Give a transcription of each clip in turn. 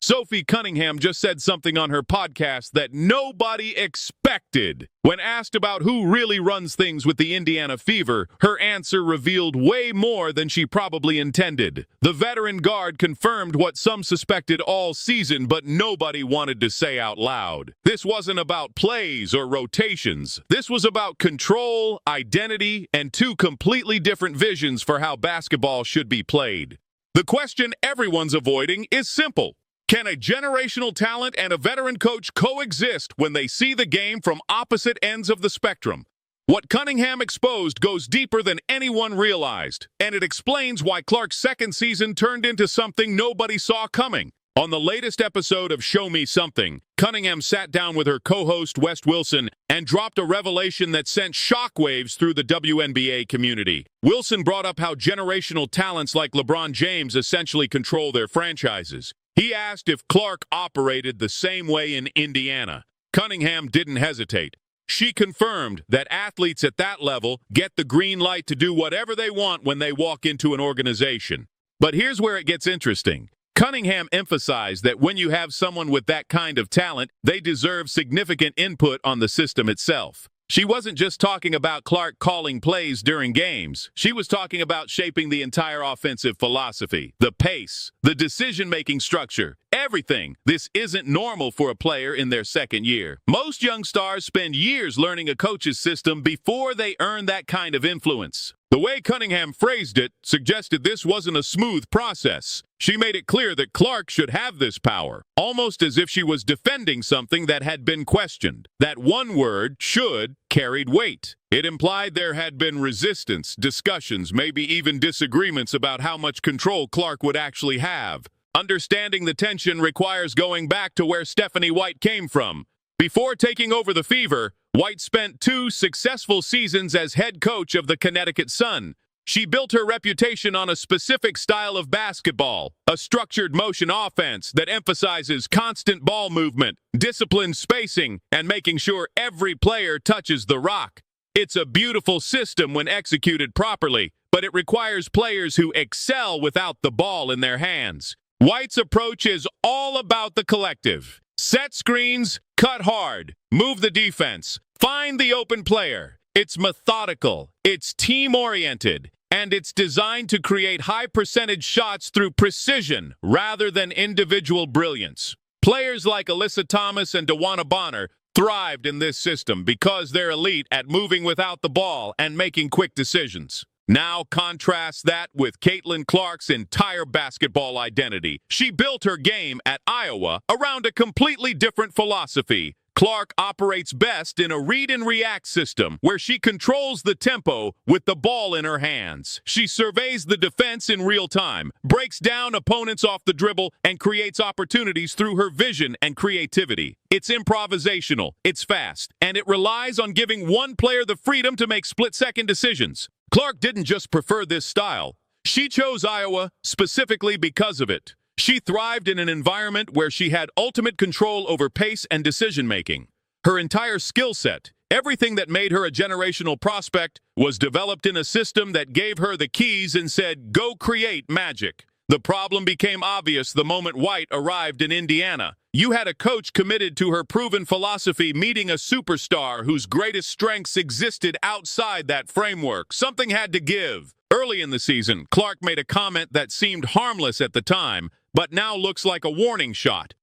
Sophie Cunningham just said something on her podcast that nobody expected. When asked about who really runs things with the Indiana Fever, her answer revealed way more than she probably intended. The veteran guard confirmed what some suspected all season, but nobody wanted to say out loud. This wasn't about plays or rotations. This was about control, identity, and two completely different visions for how basketball should be played. The question everyone's avoiding is simple. Can a generational talent and a veteran coach coexist when they see the game from opposite ends of the spectrum? What Cunningham exposed goes deeper than anyone realized, and it explains why Clark's second season turned into something nobody saw coming. On the latest episode of Show Me Something, Cunningham sat down with her co-host Wes Wilson and dropped a revelation that sent shockwaves through the WNBA community. Wilson brought up how generational talents like LeBron James essentially control their franchises. He asked if Clark operated the same way in Indiana. Cunningham didn't hesitate. She confirmed that athletes at that level get the green light to do whatever they want when they walk into an organization. But here's where it gets interesting. Cunningham emphasized that when you have someone with that kind of talent, they deserve significant input on the system itself. She wasn't just talking about Clark calling plays during games. She was talking about shaping the entire offensive philosophy, the pace, the decision-making structure, everything. This isn't normal for a player in their second year. Most young stars spend years learning a coach's system before they earn that kind of influence. The way Cunningham phrased it suggested this wasn't a smooth process. She made it clear that Clark should have this power, almost as if she was defending something that had been questioned. That one word, should, carried weight. It implied there had been resistance, discussions, maybe even disagreements about how much control Clark would actually have. Understanding the tension requires going back to where Stephanie White came from. Before taking over the Fever, White spent 2 successful seasons as head coach of the Connecticut Sun. She built her reputation on a specific style of basketball, a structured motion offense that emphasizes constant ball movement, disciplined spacing, and making sure every player touches the rock. It's a beautiful system when executed properly, but it requires players who excel without the ball in their hands. White's approach is all about the collective. Set screens, cut hard, move the defense, find the open player. It's methodical, it's team-oriented, and it's designed to create high-percentage shots through precision rather than individual brilliance. Players like Alyssa Thomas and DeWanna Bonner thrived in this system because they're elite at moving without the ball and making quick decisions. Now contrast that with Caitlin Clark's entire basketball identity. She built her game at Iowa around a completely different philosophy. Clark operates best in a read-and-react system where she controls the tempo with the ball in her hands. She surveys the defense in real time, breaks down opponents off the dribble, and creates opportunities through her vision and creativity. It's improvisational, it's fast, and it relies on giving one player the freedom to make split-second decisions. Clark didn't just prefer this style. She chose Iowa specifically because of it. She thrived in an environment where she had ultimate control over pace and decision-making. Her entire skill set, everything that made her a generational prospect, was developed in a system that gave her the keys and said, "Go create magic." The problem became obvious the moment White arrived in Indiana. You had a coach committed to her proven philosophy meeting a superstar whose greatest strengths existed outside that framework. Something had to give. Early in the season, Clark made a comment that seemed harmless at the time, but now looks like a warning shot.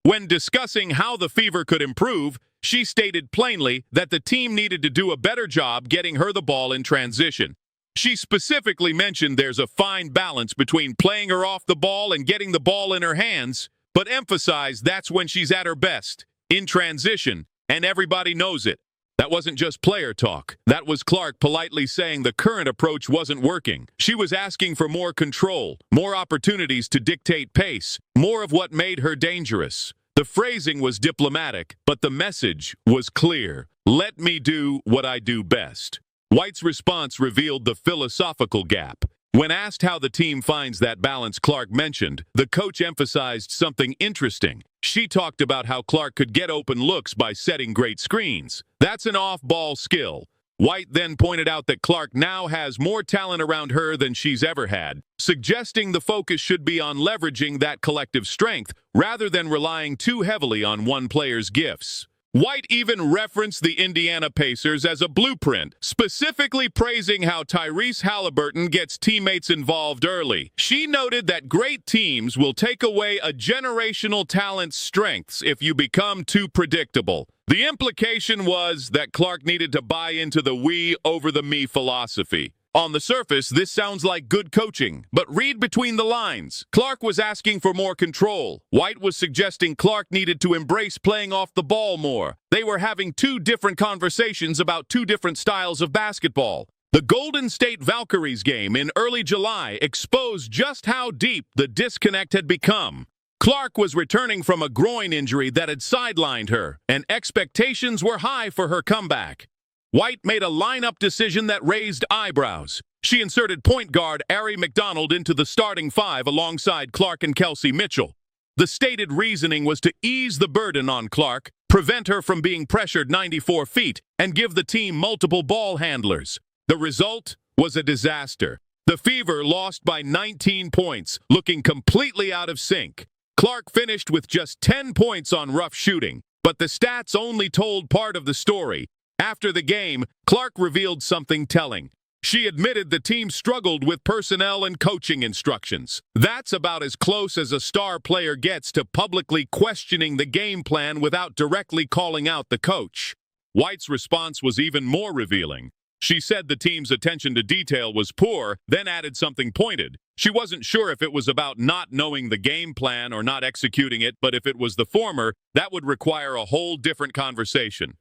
When discussing how the Fever could improve, she stated plainly that the team needed to do a better job getting her the ball in transition. She specifically mentioned there's a fine balance between playing her off the ball and getting the ball in her hands, but emphasized that's when she's at her best, in transition, and everybody knows it. That wasn't just player talk. That was Clark politely saying the current approach wasn't working. She was asking for more control, more opportunities to dictate pace, more of what made her dangerous. The phrasing was diplomatic, but the message was clear. Let me do what I do best. White's response revealed the philosophical gap. When asked how the team finds that balance Clark mentioned, the coach emphasized something interesting. She talked about how Clark could get open looks by setting great screens. That's an off-ball skill. White then pointed out that Clark now has more talent around her than she's ever had, suggesting the focus should be on leveraging that collective strength rather than relying too heavily on one player's gifts. White even referenced the Indiana Pacers as a blueprint, specifically praising how Tyrese Halliburton gets teammates involved early. She noted that great teams will take away a generational talent's strengths if you become too predictable. The implication was that Clark needed to buy into the we over the me philosophy. On the surface, this sounds like good coaching, but read between the lines. Clark was asking for more control. White was suggesting Clark needed to embrace playing off the ball more. They were having two different conversations about two different styles of basketball. The Golden State Valkyries game in early July exposed just how deep the disconnect had become. Clark was returning from a groin injury that had sidelined her, and expectations were high for her comeback. White made a lineup decision that raised eyebrows. She inserted point guard Ari McDonald into the starting five alongside Clark and Kelsey Mitchell. The stated reasoning was to ease the burden on Clark, prevent her from being pressured 94 feet, and give the team multiple ball handlers. The result was a disaster. The Fever lost by 19 points, looking completely out of sync. Clark finished with just 10 points on rough shooting, but the stats only told part of the story. After the game, Clark revealed something telling. She admitted the team struggled with personnel and coaching instructions. That's about as close as a star player gets to publicly questioning the game plan without directly calling out the coach. White's response was even more revealing. She said the team's attention to detail was poor, then added something pointed. She wasn't sure if it was about not knowing the game plan or not executing it, but if it was the former, that would require a whole different conversation.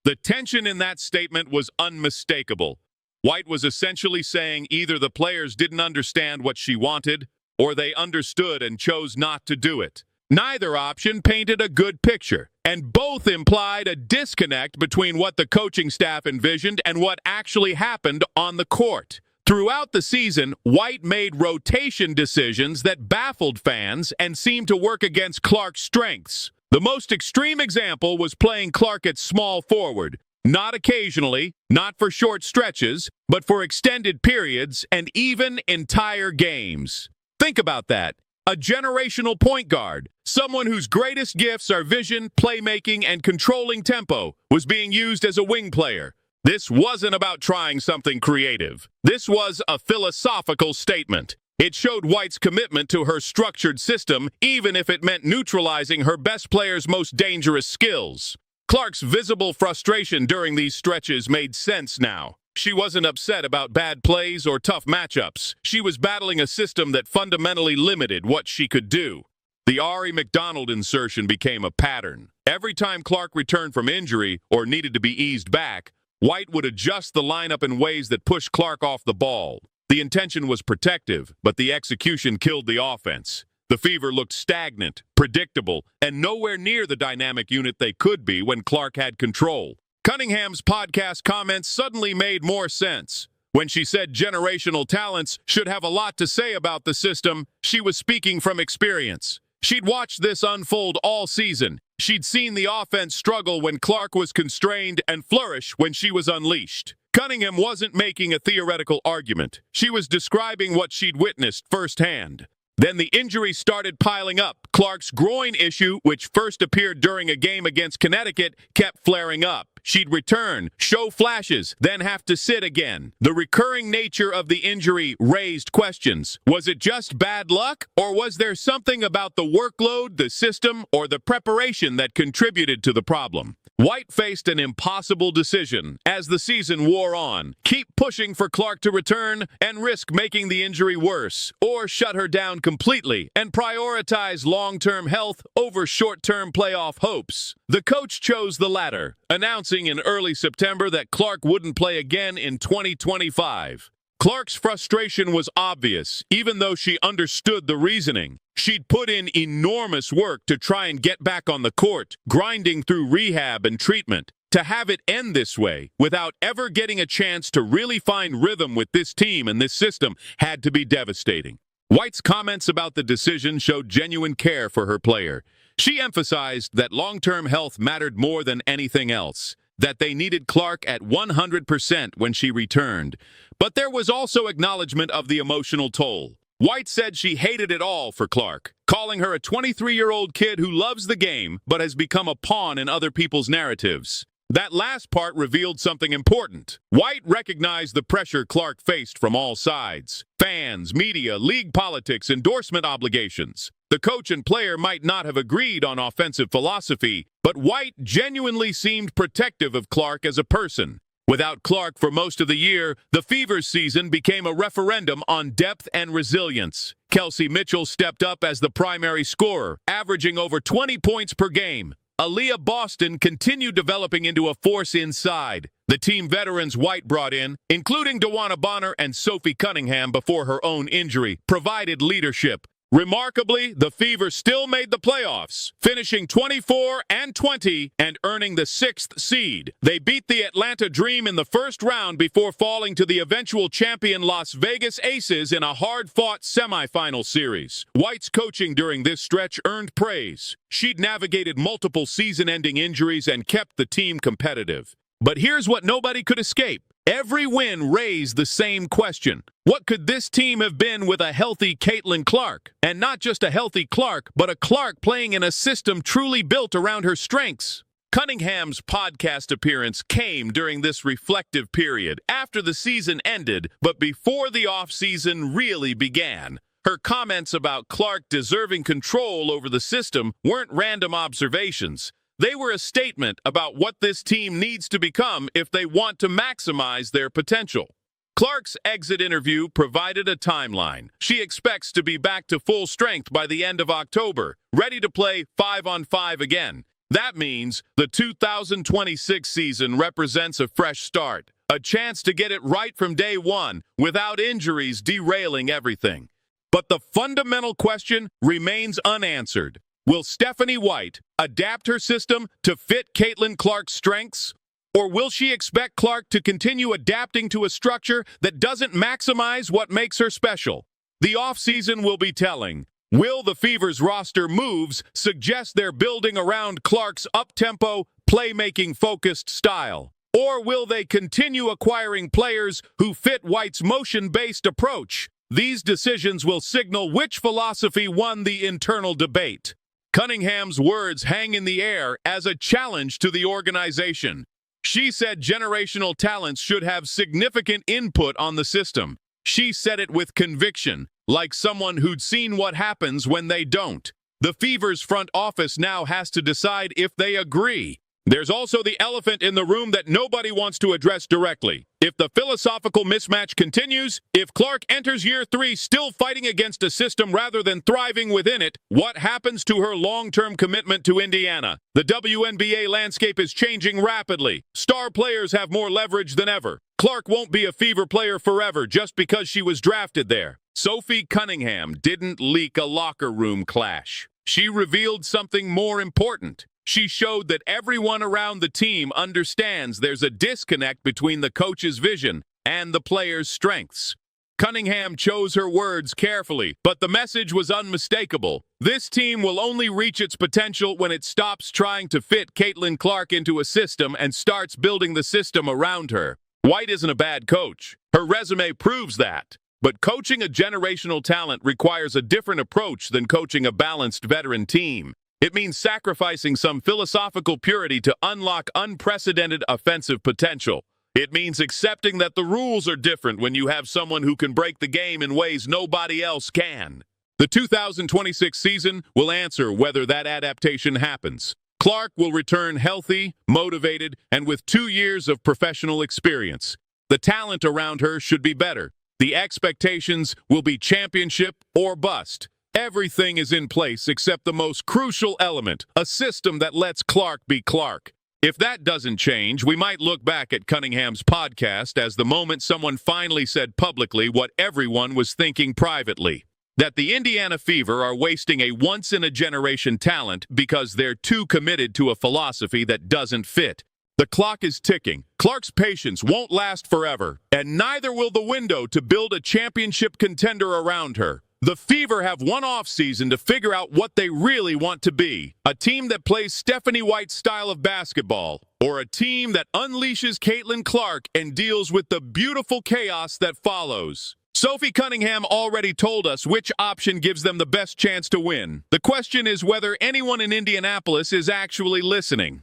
The tension in that statement was unmistakable. White was essentially saying either the players didn't understand what she wanted, or they understood and chose not to do it. Neither option painted a good picture, and both implied a disconnect between what the coaching staff envisioned and what actually happened on the court. Throughout the season, White made rotation decisions that baffled fans and seemed to work against Clark's strengths. The most extreme example was playing Clark at small forward, not occasionally, not for short stretches, but for extended periods and even entire games. Think about that. A generational point guard, someone whose greatest gifts are vision, playmaking, and controlling tempo, was being used as a wing player. This wasn't about trying something creative. This was a philosophical statement. It showed White's commitment to her structured system, even if it meant neutralizing her best player's most dangerous skills. Clark's visible frustration during these stretches made sense now. She wasn't upset about bad plays or tough matchups. She was battling a system that fundamentally limited what she could do. The Ari McDonald insertion became a pattern. Every time Clark returned from injury or needed to be eased back, White would adjust the lineup in ways that pushed Clark off the ball. The intention was protective, but the execution killed the offense. The Fever looked stagnant, predictable, and nowhere near the dynamic unit they could be when Clark had control. Cunningham's podcast comments suddenly made more sense. When she said generational talents should have a lot to say about the system, she was speaking from experience. She'd watched this unfold all season. She'd seen the offense struggle when Clark was constrained and flourish when she was unleashed. Cunningham wasn't making a theoretical argument. She was describing what she'd witnessed firsthand. Then the injuries started piling up. Clark's groin issue, which first appeared during a game against Connecticut, kept flaring up. She'd return, show flashes, then have to sit again. The recurring nature of the injury raised questions. Was it just bad luck, or was there something about the workload, the system, or the preparation that contributed to the problem? White faced an impossible decision as the season wore on. Keep pushing for Clark to return and risk making the injury worse, or shut her down completely and prioritize long-term health over short-term playoff hopes. The coach chose the latter, announcing in early September that Clark wouldn't play again in 2025. Clark's frustration was obvious, even though she understood the reasoning. She'd put in enormous work to try and get back on the court, grinding through rehab and treatment. To have it end this way, without ever getting a chance to really find rhythm with this team and this system, had to be devastating. White's comments about the decision showed genuine care for her player. She emphasized that long-term health mattered more than anything else. that they needed Clark at 100% when she returned. But there was also acknowledgement of the emotional toll. White said she hated it all for Clark, calling her a 23-year-old kid who loves the game but has become a pawn in other people's narratives. That last part revealed something important. White recognized the pressure Clark faced from all sides: fans, media, league politics, endorsement obligations. The coach and player might not have agreed on offensive philosophy, but White genuinely seemed protective of Clark as a person. Without Clark for most of the year, the Fever's season became a referendum on depth and resilience. Kelsey Mitchell stepped up as the primary scorer, averaging over 20 points per game. Aaliyah Boston continued developing into a force inside. The team veterans White brought in, including DeWanna Bonner and Sophie Cunningham before her own injury, provided leadership. Remarkably, the Fever still made the playoffs, finishing 24-20 and earning the 6th seed. They beat the Atlanta Dream in the first round before falling to the eventual champion Las Vegas Aces in a hard-fought semifinal series. White's coaching during this stretch earned praise. She'd navigated multiple season-ending injuries and kept the team competitive. But here's what nobody could escape. Every win raised the same question. What could this team have been with a healthy Caitlin Clark? And not just a healthy Clark, but a Clark playing in a system truly built around her strengths. Cunningham's podcast appearance came during this reflective period, after the season ended, but before the offseason really began. Her comments about Clark deserving control over the system weren't random observations. They were a statement about what this team needs to become if they want to maximize their potential. Clark's exit interview provided a timeline. She expects to be back to full strength by the end of October, ready to play 5-on-5 again. That means the 2026 season represents a fresh start, a chance to get it right from day one without injuries derailing everything. But the fundamental question remains unanswered. Will Stephanie White adapt her system to fit Caitlin Clark's strengths? Or will she expect Clark to continue adapting to a structure that doesn't maximize what makes her special? The offseason will be telling. Will the Fever's roster moves suggest they're building around Clark's up-tempo, playmaking-focused style? Or will they continue acquiring players who fit White's motion-based approach? These decisions will signal which philosophy won the internal debate. Cunningham's words hang in the air as a challenge to the organization. She said generational talents should have significant input on the system. She said it with conviction, like someone who'd seen what happens when they don't. The Fever's front office now has to decide if they agree. There's also the elephant in the room that nobody wants to address directly. If the philosophical mismatch continues, if Clark enters year 3 still fighting against a system rather than thriving within it, what happens to her long-term commitment to Indiana? The WNBA landscape is changing rapidly. Star players have more leverage than ever. Clark won't be a Fever player forever just because she was drafted there. Sophie Cunningham didn't leak a locker room clash. She revealed something more important. She showed that everyone around the team understands there's a disconnect between the coach's vision and the player's strengths. Cunningham chose her words carefully, but the message was unmistakable. This team will only reach its potential when it stops trying to fit Caitlin Clark into a system and starts building the system around her. White isn't a bad coach. Her resume proves that. But coaching a generational talent requires a different approach than coaching a balanced veteran team. It means sacrificing some philosophical purity to unlock unprecedented offensive potential. It means accepting that the rules are different when you have someone who can break the game in ways nobody else can. The 2026 season will answer whether that adaptation happens. Clark will return healthy, motivated, and with 2 years of professional experience. The talent around her should be better. The expectations will be championship or bust. Everything is in place except the most crucial element, a system that lets Clark be Clark. If that doesn't change, we might look back at Cunningham's podcast as the moment someone finally said publicly what everyone was thinking privately. That the Indiana Fever are wasting a once-in-a-generation talent because they're too committed to a philosophy that doesn't fit. The clock is ticking. Clark's patience won't last forever, and neither will the window to build a championship contender around her. The Fever have one off-season to figure out what they really want to be. A team that plays Stephanie White's style of basketball, or a team that unleashes Caitlin Clark and deals with the beautiful chaos that follows. Sophie Cunningham already told us which option gives them the best chance to win. The question is whether anyone in Indianapolis is actually listening.